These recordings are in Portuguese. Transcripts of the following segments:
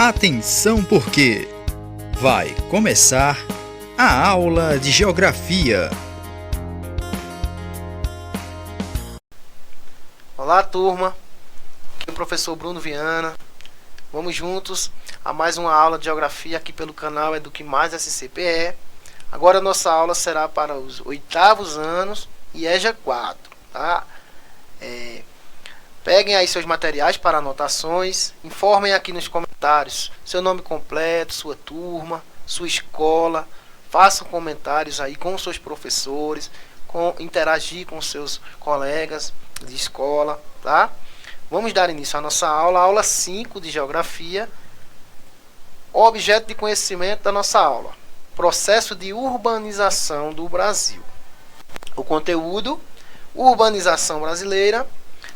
Atenção porque vai começar a aula de Geografia. Olá, turma. Aqui é o professor Bruno Viana. Vamos juntos a mais uma aula de Geografia aqui pelo canal Eduque Mais SCPE. Agora a nossa aula será para os 8º anos e EJA 4, tá? Peguem aí seus materiais para anotações, informem aqui nos comentários seu nome completo, sua turma, sua escola, façam comentários aí com seus professores, interagir com seus colegas de escola, tá? Vamos dar início à nossa aula 5 de Geografia. O objeto de conhecimento da nossa aula: processo de urbanização do Brasil. O conteúdo: urbanização brasileira,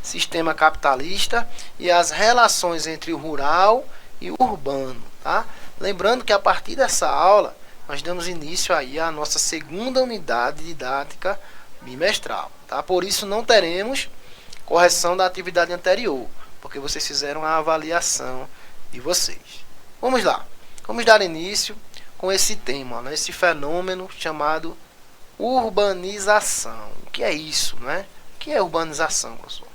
sistema capitalista e as relações entre o rural e o urbano, tá? Lembrando que a partir dessa aula nós damos início aí à nossa segunda unidade didática bimestral, tá? Por isso não teremos correção da atividade anterior, porque vocês fizeram a avaliação de vocês. Vamos lá, vamos dar início com esse tema, né? Esse fenômeno chamado urbanização. O que é isso, né? O que é urbanização, professor?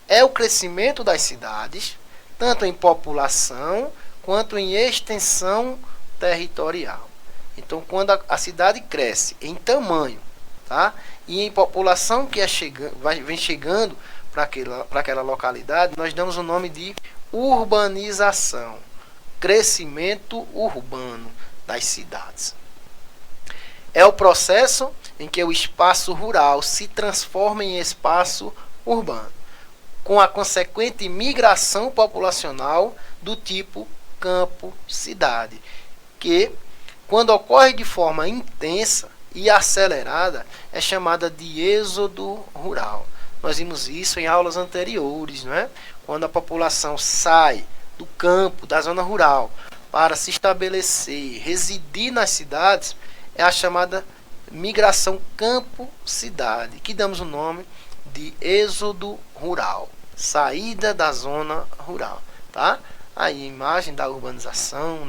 É o crescimento das cidades, tanto em população quanto em extensão territorial. Então, quando a cidade cresce em tamanho, tá? E em população que vem chegando para aquela localidade, nós damos o nome de urbanização, crescimento urbano das cidades. É o processo em que o espaço rural se transforma em espaço urbano, com a consequente migração populacional do tipo campo-cidade, que, quando ocorre de forma intensa e acelerada, é chamada de êxodo rural. Nós vimos isso em aulas anteriores, não é? Quando a população sai do campo, da zona rural, para se estabelecer, residir nas cidades, é a chamada migração campo-cidade, que damos o nome de êxodo rural, saída da zona rural, tá? Aí a imagem da urbanização,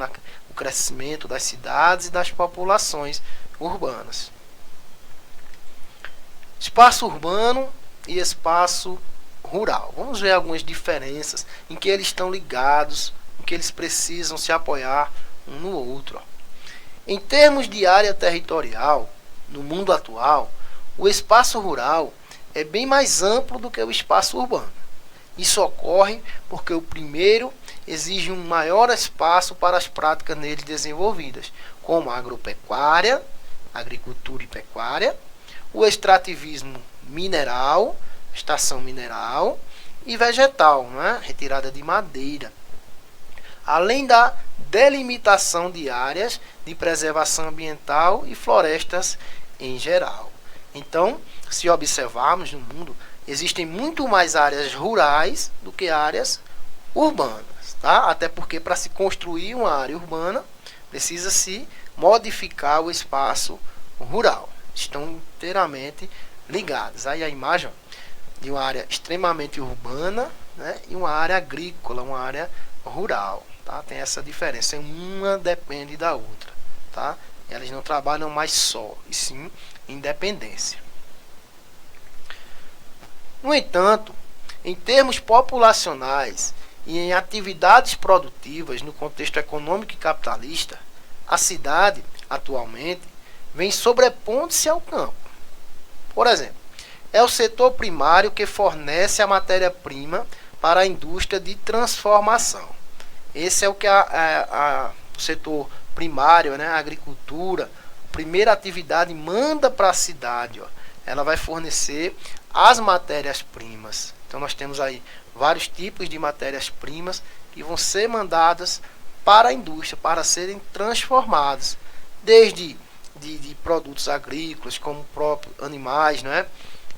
o crescimento das cidades e das populações urbanas. Espaço urbano e espaço rural. Vamos ver algumas diferenças em que eles estão ligados, em que eles precisam se apoiar um no outro. Em termos de área territorial, no mundo atual, o espaço rural é bem mais amplo do que o espaço urbano. Isso ocorre porque o primeiro exige um maior espaço para as práticas nele desenvolvidas, como a agropecuária, agricultura e pecuária, o extrativismo mineral, extração mineral e vegetal, né? Retirada de madeira, além da delimitação de áreas de preservação ambiental e florestas em geral. Então, se observarmos no mundo, existem muito mais áreas rurais do que áreas urbanas, tá? Até porque para se construir uma área urbana, precisa-se modificar o espaço rural. Estão inteiramente ligados. Aí a imagem de uma área extremamente urbana, né, e uma área agrícola, uma área rural, tá? Tem essa diferença. Uma depende da outra, tá? Elas não trabalham mais só, e sim em dependência. No entanto, em termos populacionais e em atividades produtivas no contexto econômico e capitalista, a cidade, atualmente, vem sobrepondo-se ao campo. Por exemplo, é o setor primário que fornece a matéria-prima para a indústria de transformação. Esse é o que o setor primário, né, a agricultura, a primeira atividade, manda para a cidade. Ó. Ela vai fornecer as matérias-primas. Então nós temos aí vários tipos de matérias-primas que vão ser mandadas para a indústria, para serem transformadas, desde de produtos agrícolas, como próprios animais, né?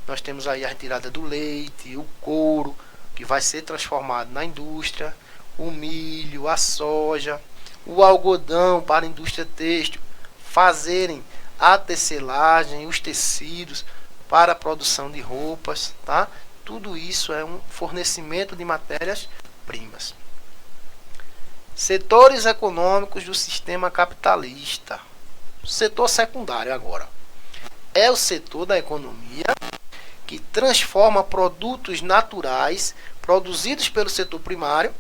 Nós temos aí a retirada do leite, o couro, que vai ser transformado na indústria, o milho, a soja, o algodão para a indústria têxtil, fazerem a tecelagem, os tecidos para a produção de roupas, tá? Tudo isso é um fornecimento de matérias-primas. Setores econômicos do sistema capitalista. Setor secundário agora. É o setor da economia que transforma produtos naturais produzidos pelo setor primário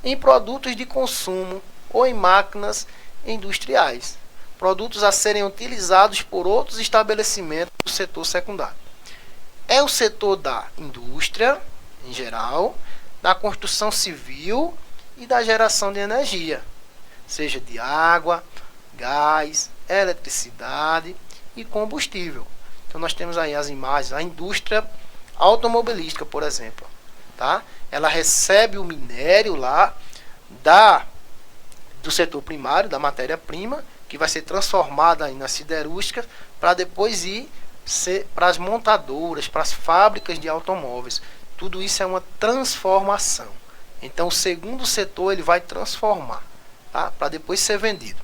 em produtos de consumo ou em máquinas industriais. Produtos a serem utilizados por outros estabelecimentos do setor secundário. É o setor da indústria, em geral, da construção civil e da geração de energia, seja de água, gás, eletricidade e combustível. Então nós temos aí as imagens, a indústria automobilística, por exemplo, tá? Ela recebe o minério lá do setor primário, da matéria-prima, que vai ser transformada aí nas siderúrgicas, para depois ir para as montadoras, para as fábricas de automóveis. Tudo isso é uma transformação. Então o segundo setor ele vai transformar, tá? Para depois ser vendido.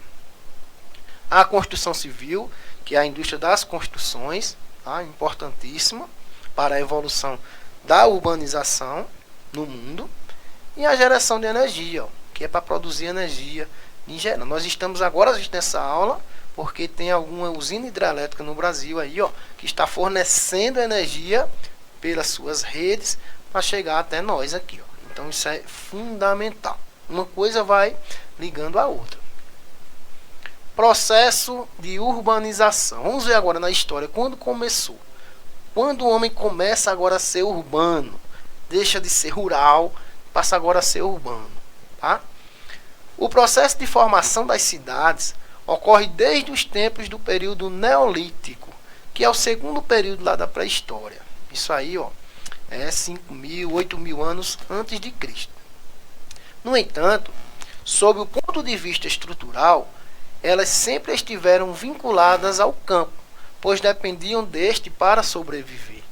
A construção civil, que é a indústria das construções, tá? Importantíssima para a evolução da urbanização no mundo. E a geração de energia, ó, que é para produzir energia em geral. Nós estamos agora nessa aula porque tem alguma usina hidrelétrica no Brasil aí, ó, que está fornecendo energia pelas suas redes para chegar até nós aqui, ó. Então isso é fundamental. Uma coisa vai ligando a outra. Processo de urbanização. Vamos ver agora na história quando começou. Quando o homem começa agora a ser urbano, deixa de ser rural, passa agora a ser urbano, tá? O processo de formação das cidades ocorre desde os tempos do período neolítico, que é o segundo período lá da pré-história. Isso aí, ó, é 5.000, 8.000 anos antes de Cristo. No entanto, sob o ponto de vista estrutural, elas sempre estiveram vinculadas ao campo, pois dependiam deste para sobreviver.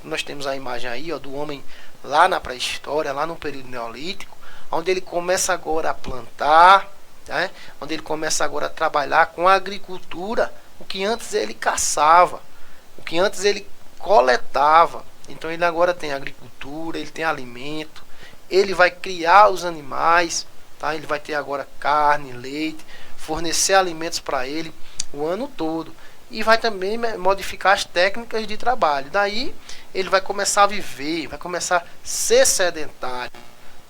Nós temos a imagem aí, ó, do homem lá na pré-história, lá no período neolítico, onde ele começa agora a plantar, né? Onde ele começa agora a trabalhar com a agricultura, o que antes ele caçava, o que antes ele coletava. Então ele agora tem agricultura, ele tem alimento, ele vai criar os animais, tá? Ele vai ter agora carne, leite, fornecer alimentos para ele o ano todo. E vai também modificar as técnicas de trabalho. Daí ele vai começar a viver, vai começar a ser sedentário.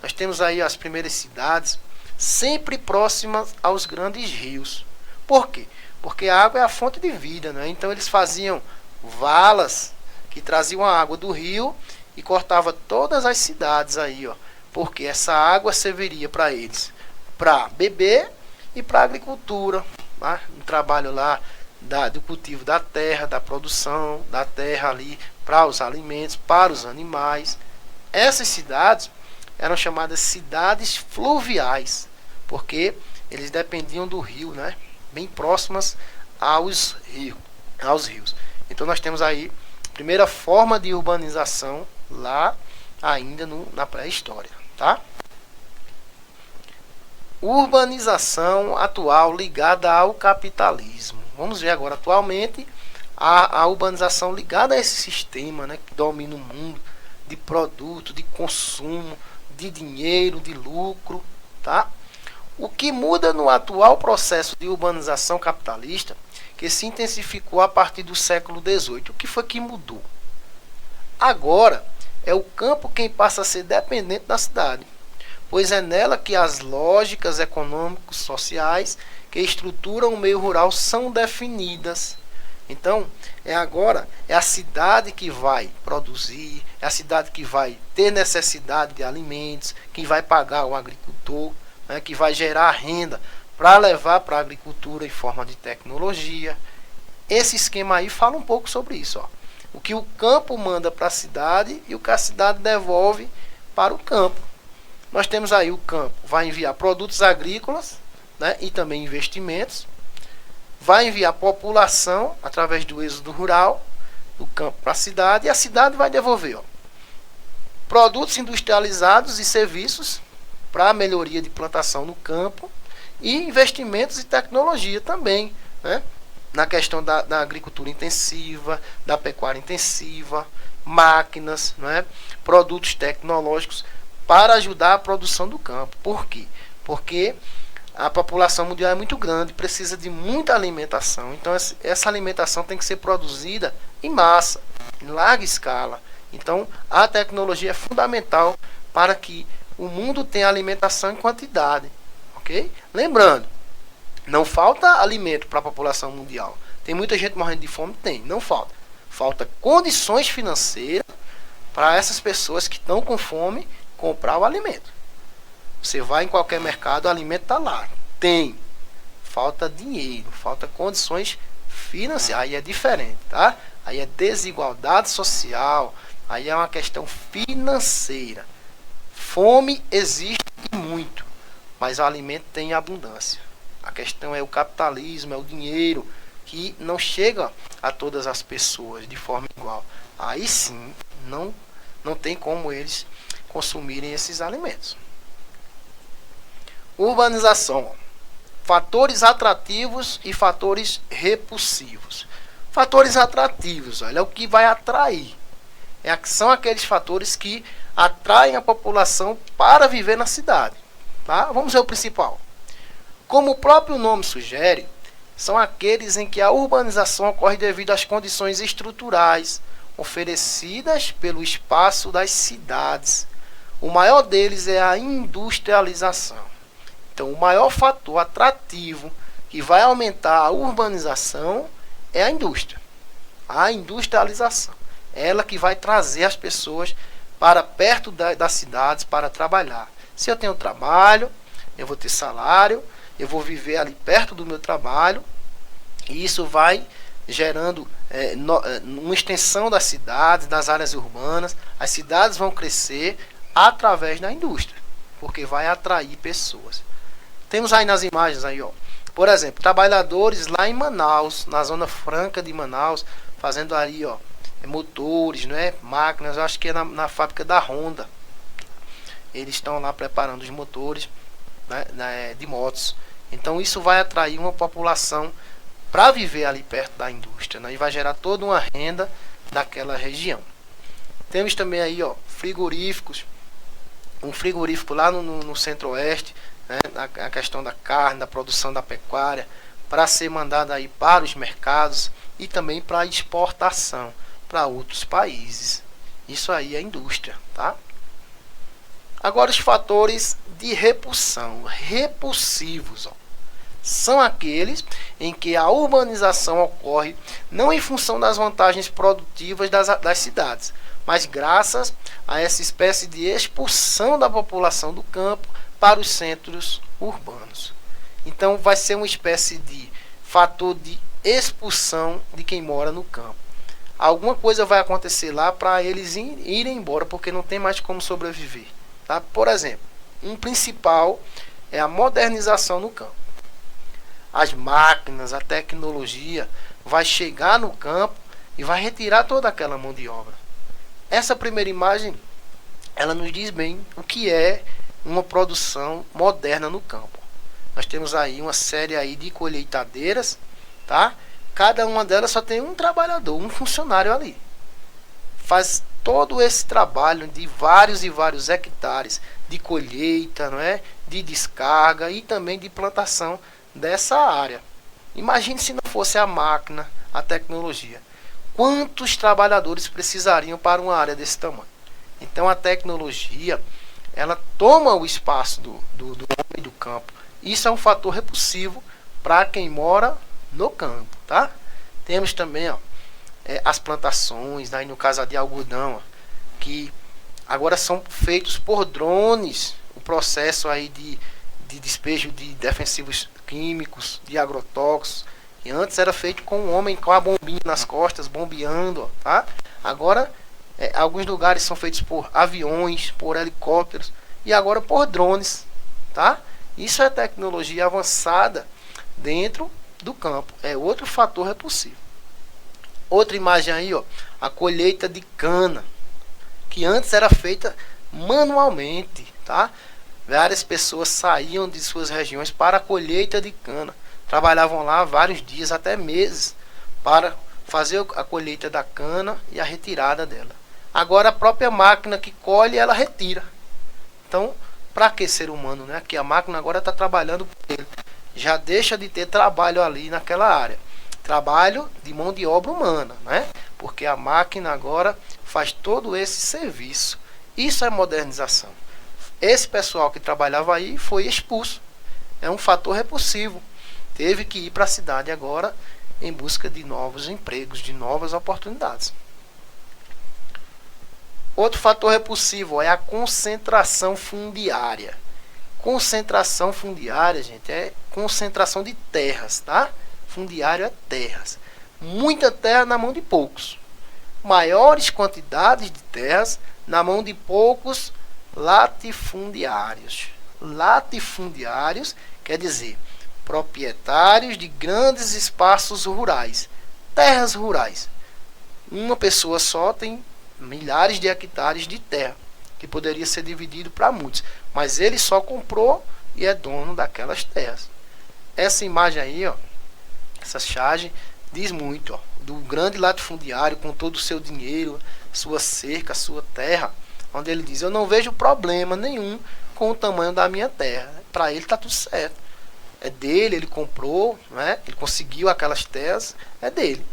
Nós temos aí as primeiras cidades sempre próximas aos grandes rios. Por quê? Porque a água é a fonte de vida, né? Então eles faziam valas que traziam a água do rio e cortava todas as cidades aí, ó. Porque essa água serviria para eles, para beber e para agricultura, tá? No trabalho lá do cultivo da terra, da produção da terra ali para os alimentos, para os animais. Essas cidades eram chamadas cidades fluviais, porque eles dependiam do rio, né? Bem próximas aos rios. Então nós temos aí a primeira forma de urbanização lá ainda na pré-história, tá? Urbanização atual ligada ao capitalismo. Vamos ver agora atualmente a urbanização ligada a esse sistema, né, que domina o mundo de produto, de consumo, de dinheiro, de lucro, tá? O que muda no atual processo de urbanização capitalista, que se intensificou a partir do século XVIII, o que foi que mudou? Agora é o campo quem passa a ser dependente da cidade, pois é nela que as lógicas econômicos sociais que estruturam o meio rural são definidas. Então, agora é a cidade que vai produzir, é a cidade que vai ter necessidade de alimentos, que vai pagar o agricultor, né, que vai gerar renda para levar para a agricultura em forma de tecnologia. Esse esquema aí fala um pouco sobre isso, ó. O que o campo manda para a cidade e o que a cidade devolve para o campo. Nós temos aí o campo, vai enviar produtos agrícolas, né, e também investimentos. Vai enviar população através do êxodo rural, do campo para a cidade, e a cidade vai devolver, ó, produtos industrializados e serviços para a melhoria de plantação no campo e investimentos e tecnologia também, né? Na questão da agricultura intensiva, da pecuária intensiva, máquinas, né? Produtos tecnológicos para ajudar a produção do campo. Por quê? porque a população mundial é muito grande, precisa de muita alimentação. Então essa alimentação tem que ser produzida em massa, em larga escala. Então a tecnologia é fundamental para que o mundo tenha alimentação em quantidade, ok? Lembrando, não falta alimento para a população mundial. Tem muita gente morrendo de fome? Tem, não falta. Falta condições financeiras para essas pessoas que estão com fome comprar o alimento. Você vai em qualquer mercado, o alimento está lá. Tem. Falta dinheiro, falta condições financeiras. Aí é diferente, tá? Aí é desigualdade social. Aí é uma questão financeira. Fome existe e muito, mas o alimento tem abundância. A questão é o capitalismo, é o dinheiro, que não chega a todas as pessoas de forma igual. Aí sim, não tem como eles consumirem esses alimentos. Urbanização. Fatores atrativos e fatores repulsivos. Fatores atrativos, olha, é o que vai atrair. São aqueles fatores que atraem a população para viver na cidade. Tá? Vamos ver o principal. Como o próprio nome sugere, são aqueles em que a urbanização ocorre devido às condições estruturais oferecidas pelo espaço das cidades. O maior deles é a industrialização. Então, o maior fator atrativo que vai aumentar a urbanização é a indústria. A industrialização. Ela que vai trazer as pessoas para perto das cidades para trabalhar. Se eu tenho trabalho, eu vou ter salário, eu vou viver ali perto do meu trabalho, e isso vai gerando uma extensão das cidades, das áreas urbanas. As cidades vão crescer através da indústria, porque vai atrair pessoas. Temos aí nas imagens aí, ó, por exemplo, trabalhadores lá em Manaus, na Zona Franca de Manaus, fazendo ali, ó, motores, né, máquinas. Eu acho que é na fábrica da Honda. Eles estão lá preparando os motores, né, de motos. Então isso vai atrair uma população para viver ali perto da indústria, né, e vai gerar toda uma renda daquela região. Temos também aí, ó, frigoríficos. Um frigorífico lá no centro-oeste, né, a questão da carne, da produção da pecuária, para ser mandada aí para os mercados e também para exportação para outros países. Isso aí é indústria, tá? Agora os fatores de repulsão, repulsivos, ó, são aqueles em que a urbanização ocorre não em função das vantagens produtivas das cidades, mas graças a essa espécie de expulsão da população do campo para os centros urbanos. Então vai ser uma espécie de fator de expulsão de quem mora no campo. Alguma coisa vai acontecer lá para eles irem embora, porque não tem mais como sobreviver. Tá? Por exemplo, um principal é a modernização no campo. As máquinas, a tecnologia vai chegar no campo e vai retirar toda aquela mão de obra. Essa primeira imagem, ela nos diz bem o que é uma produção moderna no campo. Nós temos aí uma série aí de colheitadeiras, tá? Cada uma delas só tem um trabalhador, um funcionário ali. Faz todo esse trabalho de vários e vários hectares de colheita, não é? De descarga e também de plantação dessa área. Imagine se não fosse a máquina, a tecnologia. Quantos trabalhadores precisariam para uma área desse tamanho? Então a tecnologia, ela toma o espaço do homem do campo. Isso é um fator repulsivo para quem mora no campo, tá? Temos também, ó, as plantações, aí no caso de algodão, ó, que agora são feitos por drones. O processo aí de despejo de defensivos químicos, de agrotóxicos, que antes era feito com um homem com a bombinha nas costas, bombeando, ó, tá? Agora, alguns lugares são feitos por aviões, por helicópteros e agora por drones, tá? Isso é tecnologia avançada dentro do campo. É outro fator repulsivo. Outra imagem aí, ó, a colheita de cana, que antes era feita manualmente, tá? Várias pessoas saíam de suas regiões para a colheita de cana. Trabalhavam lá vários dias, até meses, para fazer a colheita da cana e a retirada dela. Agora a própria máquina que colhe, ela retira. Então, para que ser humano, né? Que a máquina agora está trabalhando por ele. Já deixa de ter trabalho ali naquela área. Trabalho de mão de obra humana, né? Porque a máquina agora faz todo esse serviço. Isso é modernização. Esse pessoal que trabalhava aí foi expulso. É um fator repulsivo. Teve que ir para a cidade agora em busca de novos empregos, de novas oportunidades. Outro fator repulsivo é a concentração fundiária. Concentração fundiária, gente, é concentração de terras, tá? Fundiário é terras. Muita terra na mão de poucos. Maiores quantidades de terras na mão de poucos latifundiários. Latifundiários quer dizer proprietários de grandes espaços rurais, terras rurais. Uma pessoa só tem milhares de hectares de terra, que poderia ser dividido para muitos, mas ele só comprou e é dono daquelas terras. Essa imagem aí, ó, essa charge diz muito, ó, do grande latifundiário com todo o seu dinheiro, sua cerca, sua terra, onde ele diz: eu não vejo problema nenhum com o tamanho da minha terra. Para ele está tudo certo. É dele, ele comprou, né? Ele conseguiu aquelas terras, é dele.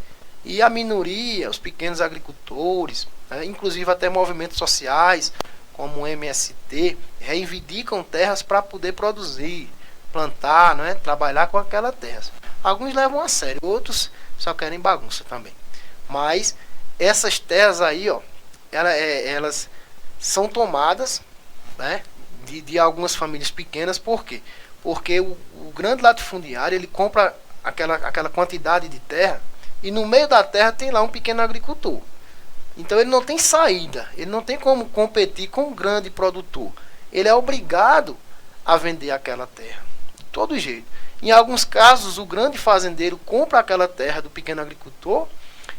E a minoria, os pequenos agricultores, né? Inclusive até movimentos sociais, como o MST, reivindicam terras para poder produzir, plantar, né? Trabalhar com aquela terra. Alguns levam a sério, outros só querem bagunça também. Mas essas terras aí, ó, elas são tomadas, né, de algumas famílias pequenas. Por quê? Porque o grande latifundiário, ele compra aquela quantidade de terra e no meio da terra tem lá um pequeno agricultor. Então ele não tem saída, ele não tem como competir com o grande produtor. Ele é obrigado a vender aquela terra, de todo jeito. Em alguns casos, o grande fazendeiro compra aquela terra do pequeno agricultor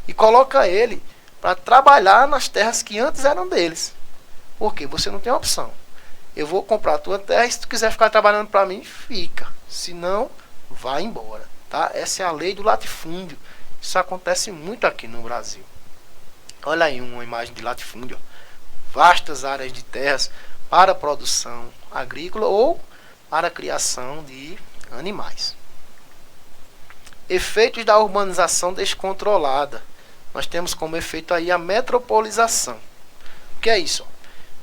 e coloca ele para trabalhar nas terras que antes eram deles. Por quê? Você não tem opção. Eu vou comprar a tua terra e se tu quiser ficar trabalhando para mim, fica. Se não, vai embora. Tá? Essa é a lei do latifúndio. Isso acontece muito aqui no Brasil. Olha aí uma imagem de latifúndio. Vastas áreas de terras para produção agrícola ou para a criação de animais. Efeitos da urbanização descontrolada. Nós temos como efeito aí a metropolização. O que é isso?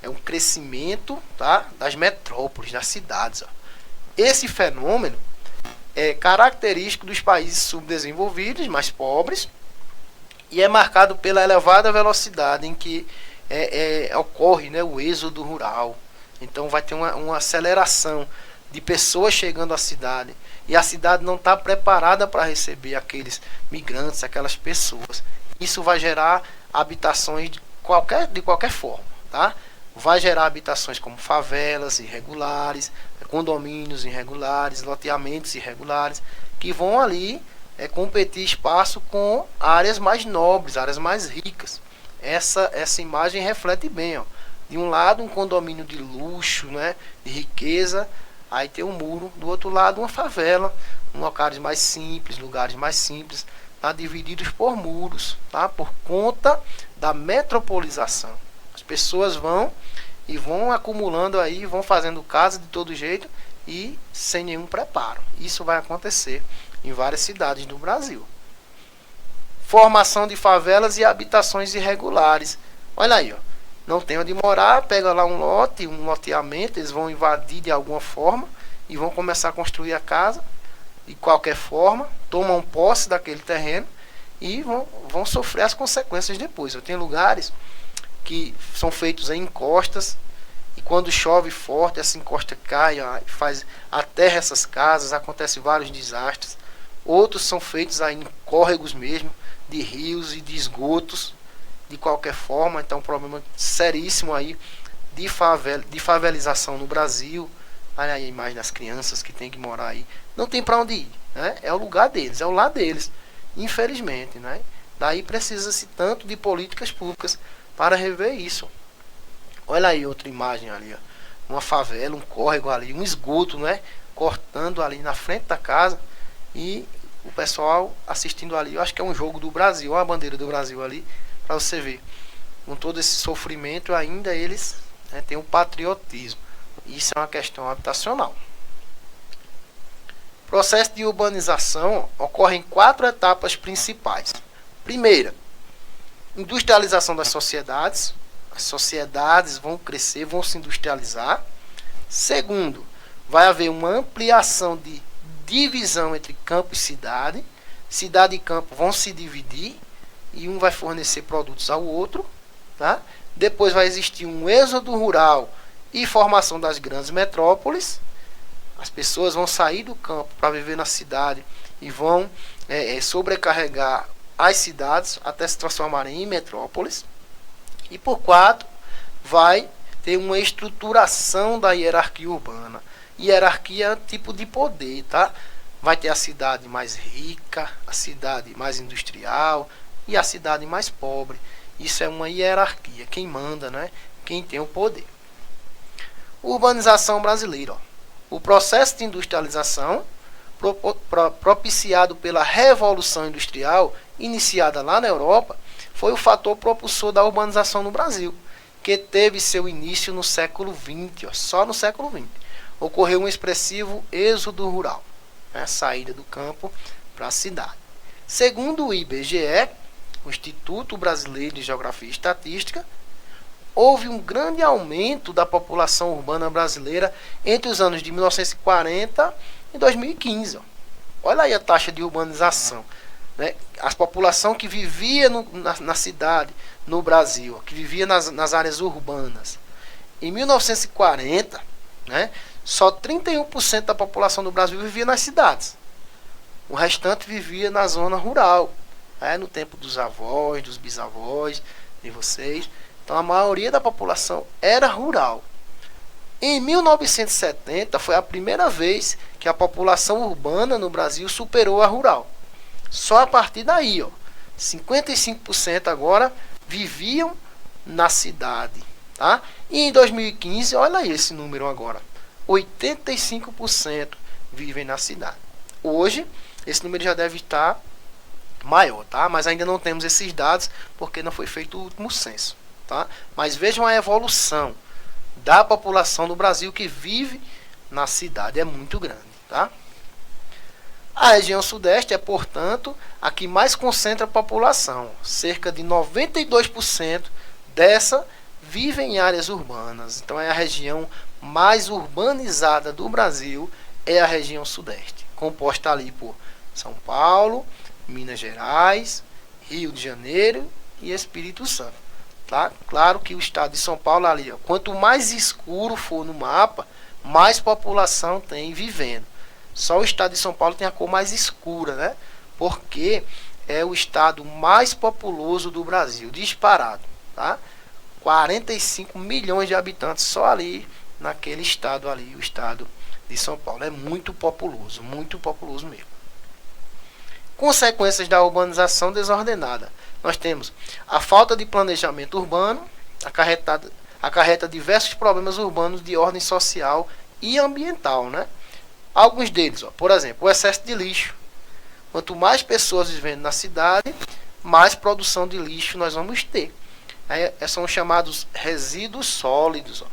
É um crescimento, tá, das metrópoles, das cidades. Ó. Esse fenômeno é característico dos países subdesenvolvidos, mais pobres, e é marcado pela elevada velocidade em que ocorre, né, o êxodo rural. Então vai ter uma aceleração de pessoas chegando à cidade, e a cidade não está preparada para receber aqueles migrantes, aquelas pessoas. Isso vai gerar habitações de qualquer forma, tá? Vai gerar habitações como favelas irregulares, condomínios irregulares, loteamentos irregulares, que vão ali competir espaço com áreas mais nobres, áreas mais ricas. Essa imagem reflete bem, ó. De um lado um condomínio de luxo, né, de riqueza, aí tem um muro, do outro lado uma favela, lugares mais simples, tá, divididos por muros, tá, por conta da metropolização. As pessoas vão acumulando aí, vão fazendo casa de todo jeito e sem nenhum preparo. Isso vai acontecer em várias cidades do Brasil. Formação de favelas e habitações irregulares. Olha aí, ó. Não tem onde morar, pega lá um loteamento, eles vão invadir de alguma forma e vão começar a construir a casa de qualquer forma, tomam posse daquele terreno e vão sofrer as consequências depois. Eu tenho lugares que são feitos em encostas e quando chove forte, essa encosta cai, faz aterra essas casas, acontecem vários desastres. Outros são feitos aí em córregos mesmo, de rios e de esgotos, de qualquer forma. Então um problema seríssimo aí de favelização no Brasil. Olha aí a imagem das crianças que tem que morar aí. Não tem para onde ir, né? É o lugar deles, é o lar deles, infelizmente, né? Daí precisa-se tanto de políticas públicas para rever isso. Olha aí outra imagem ali, ó. Uma favela, um córrego ali, um esgoto, né? Cortando ali na frente da casa e o pessoal assistindo ali. Eu acho que é um jogo do Brasil, olha a bandeira do Brasil ali, para você ver. Com todo esse sofrimento ainda eles, né, têm um patriotismo. Isso é uma questão habitacional. O processo de urbanização ocorre em 4 etapas principais. Primeira, industrialização das sociedades. As sociedades vão crescer, vão se industrializar. Segundo, vai haver uma ampliação de divisão entre campo e cidade. Cidade e campo vão se dividir e um vai fornecer produtos ao outro. Tá? Depois vai existir um êxodo rural e formação das grandes metrópoles. As pessoas vão sair do campo para viver na cidade e vão sobrecarregar as cidades até se transformarem em metrópoles. E por 4, vai ter uma estruturação da hierarquia urbana. Hierarquia é um tipo de poder, tá? Vai ter a cidade mais rica, a cidade mais industrial e a cidade mais pobre. Isso é uma hierarquia. Quem manda, né? Quem tem o poder. Urbanização brasileira. O processo de industrialização propiciado pela Revolução Industrial, iniciada lá na Europa, foi o fator propulsor da urbanização no Brasil, que teve seu início no século XX, só no século XX. Ocorreu um expressivo êxodo rural, né, saída do campo para a cidade. Segundo o IBGE, o Instituto Brasileiro de Geografia e Estatística, houve um grande aumento da população urbana brasileira entre os anos de 1940 e 2015. Olha aí a taxa de urbanização. Né? A população que vivia na cidade, no Brasil, que vivia nas áreas urbanas. Em 1940, né, só 31% da população do Brasil vivia nas cidades. O restante vivia na zona rural, no tempo dos avós, dos bisavós, de vocês. Então a maioria da população era rural. Em 1970 foi a primeira vez que a população urbana no Brasil superou a rural. Só a partir daí, 55% agora viviam na cidade. Tá? E em 2015, olha aí esse número agora, 85% vivem na cidade. Hoje, esse número já deve estar maior, tá? Mas ainda não temos esses dados porque não foi feito o último censo. Tá? Mas vejam a evolução da população do Brasil que vive na cidade, é muito grande. Tá? A região sudeste é, portanto, a que mais concentra a população. Cerca de 92% dessa vive em áreas urbanas. Então é a região mais urbanizada do Brasil, é a região sudeste, composta ali por São Paulo, Minas Gerais, Rio de Janeiro e Espírito Santo. Tá? Claro que o estado de São Paulo ali, quanto mais escuro for no mapa, mais população tem vivendo. Só o estado de São Paulo tem a cor mais escura, né? Porque é o estado mais populoso do Brasil, disparado. Tá? 45 milhões de habitantes só ali, naquele estado ali, o estado de São Paulo. É muito populoso mesmo. Consequências da urbanização desordenada. Nós temos a falta de planejamento urbano, acarreta diversos problemas urbanos de ordem social e ambiental. Né? Alguns deles, por exemplo, o excesso de lixo. Quanto mais pessoas vivendo na cidade, mais produção de lixo nós vamos ter. São chamados resíduos sólidos.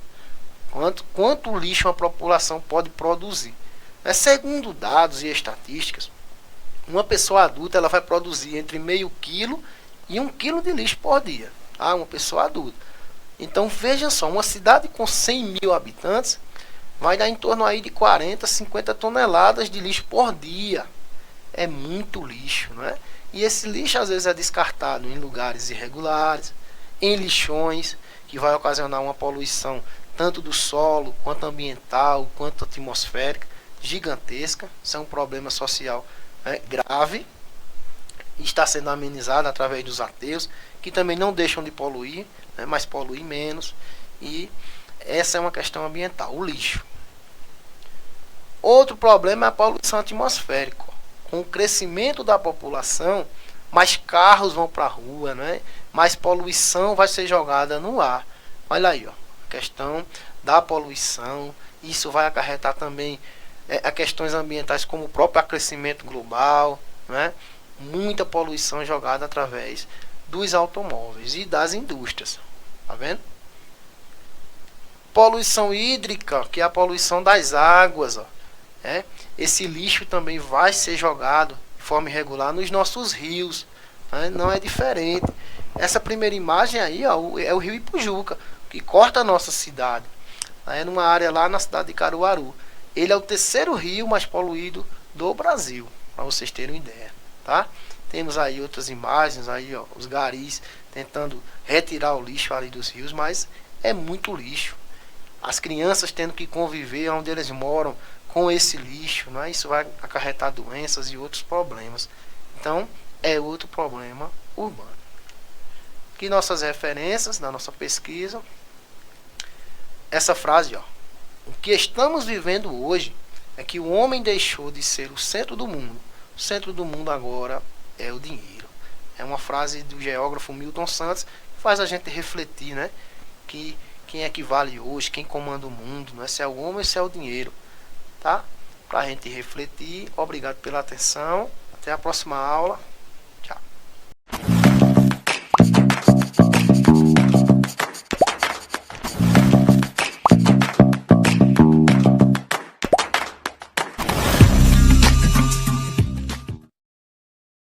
Quanto lixo uma população pode produzir. Segundo dados e estatísticas, uma pessoa adulta ela vai produzir entre meio quilo e 1 quilo de lixo por dia. Tá? Uma pessoa adulta. Então veja só, uma cidade com 100 mil habitantes vai dar em torno aí de 40, 50 toneladas de lixo por dia. É muito lixo, não é? E esse lixo às vezes é descartado em lugares irregulares, em lixões, que vai ocasionar uma poluição tanto do solo, quanto ambiental, quanto atmosférica, gigantesca. Isso é um problema social grave. Está sendo amenizado através dos aterros, que também não deixam de poluir, né, mas poluem menos. E essa é uma questão ambiental, o lixo. Outro problema é a poluição atmosférica. Com o crescimento da população, mais carros vão para a rua, né? Mais poluição vai ser jogada no ar. Olha aí, a questão da poluição. Isso vai acarretar também a questões ambientais como o próprio aquecimento global, né? Muita poluição jogada através dos automóveis e das indústrias. Tá vendo? Poluição hídrica, que é a poluição das águas, ó, né? Esse lixo também vai ser jogado de forma irregular nos nossos rios, né? Não é diferente. Essa primeira imagem aí, ó, é o rio Ipujuca, que corta a nossa cidade, né? Numa área lá na cidade de Caruaru. Ele é o terceiro rio mais poluído do Brasil, para vocês terem uma ideia, tá? Temos aí outras imagens, aí, ó, os garis tentando retirar o lixo ali dos rios, mas é muito lixo. As crianças tendo que conviver onde eles moram com esse lixo, né? Isso vai acarretar doenças e outros problemas. Então, é outro problema urbano. Aqui nossas referências da nossa pesquisa. Essa frase, ó. O que estamos vivendo hoje é que o homem deixou de ser o centro do mundo. O centro do mundo agora é o dinheiro. É uma frase do geógrafo Milton Santos que faz a gente refletir, né? Que quem é que vale hoje, quem comanda o mundo, não é se é o homem ou se é o dinheiro, tá? Pra gente refletir. Obrigado pela atenção. Até a próxima aula.